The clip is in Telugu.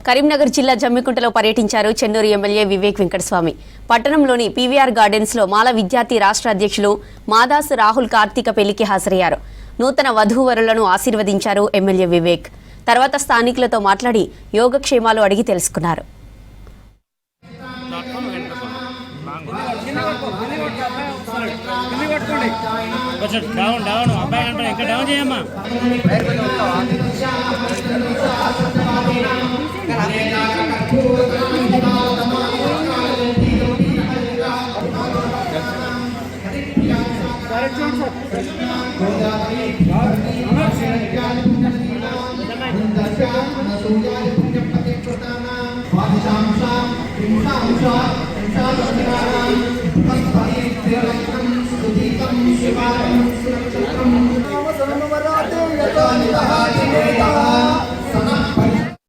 కరీంనగర్ జిల్లా జమ్మికుంటలో పర్యటించారు చెన్నూరు ఎమ్మెల్యే వివేక్ వెంకటస్వామి. పట్టణంలోని పీవీఆర్ గార్డెన్స్ లో మాల విద్యార్థి రాష్ట్ర అధ్యక్షులు మాదాసు రాహుల్ కార్తీక పెళ్లికి హాజరయ్యారు. నూతన వధూవరులను ఆశీర్వదించారు ఎమ్మెల్యే వివేక్. తర్వాత స్థానికులతో మాట్లాడి యోగక్షేమాలు అడిగి తెలుసుకున్నారు. शिवाय